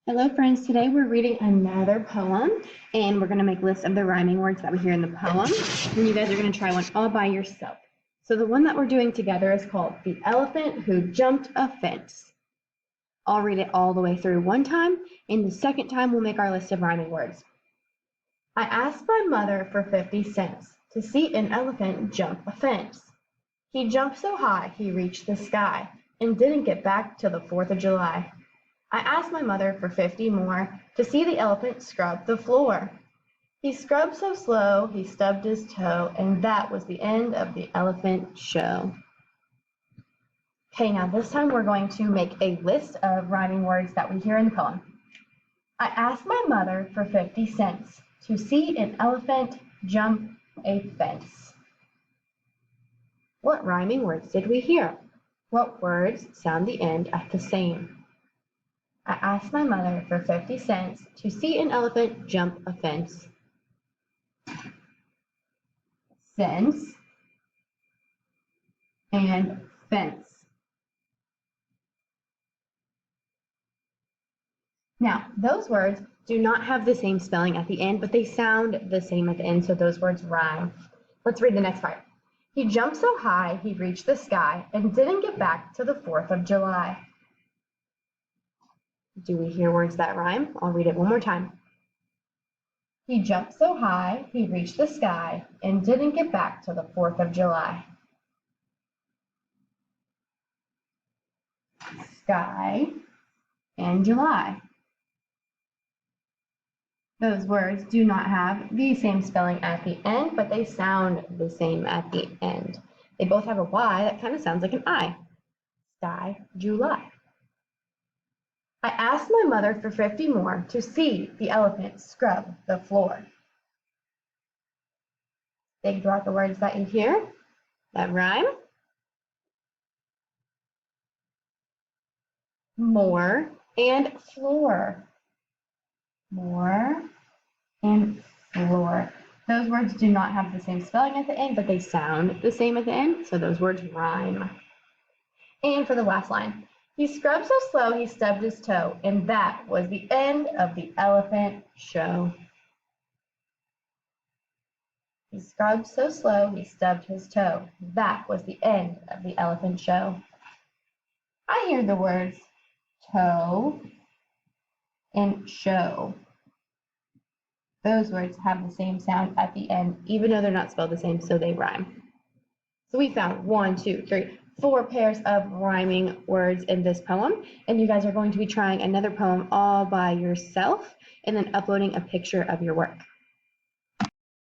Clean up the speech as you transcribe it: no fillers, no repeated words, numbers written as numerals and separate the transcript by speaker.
Speaker 1: Hello friends, today we're reading another poem and we're going to make lists of the rhyming words that we hear in the poem, and you guys are going to try one all by yourself. So the one that we're doing together is called The Elephant Who Jumped a Fence. I'll read it all the way through one time, and the second time we'll make our list of rhyming words. I asked my mother for 50 cents to see an elephant jump a fence. He jumped so high he reached the sky and didn't get back till the 4th of July. I asked my mother for 50 more to see the elephant scrub the floor. He scrubbed so slow he stubbed his toe, and that was the end of the elephant show. Okay, now this time we're going to make a list of rhyming words that we hear in the poem. I asked my mother for 50 cents to see an elephant jump a fence. What rhyming words did we hear? What words sound the end at the same? I asked my mother for 50 cents to see an elephant jump a fence. Sense and fence. Now, those words do not have the same spelling at the end, but they sound the same at the end, so those words rhyme. Let's read the next part. He jumped so high he reached the sky and didn't get back till the 4th of July. Do we hear words that rhyme? I'll read it one more time. He jumped so high he reached the sky and didn't get back till the 4th of July. Sky and July. Those words do not have the same spelling at the end, but they sound the same at the end. They both have a Y that kind of sounds like an I. Sky, July. I asked my mother for 50 more to see the elephant scrub the floor. Think about the words that you hear that rhyme. More and floor. More and floor. Those words do not have the same spelling at the end, but they sound the same at the end, so those words rhyme. And for the last line, he scrubbed so slow he stubbed his toe, and that was the end of the elephant show. He scrubbed so slow he stubbed his toe. That was the end of the elephant show. I hear the words toe and show. Those words have the same sound at the end, even though they're not spelled the same, so they rhyme. So we found 4 pairs of rhyming words in this poem, and you guys are going to be trying another poem all by yourself and then uploading a picture of your work.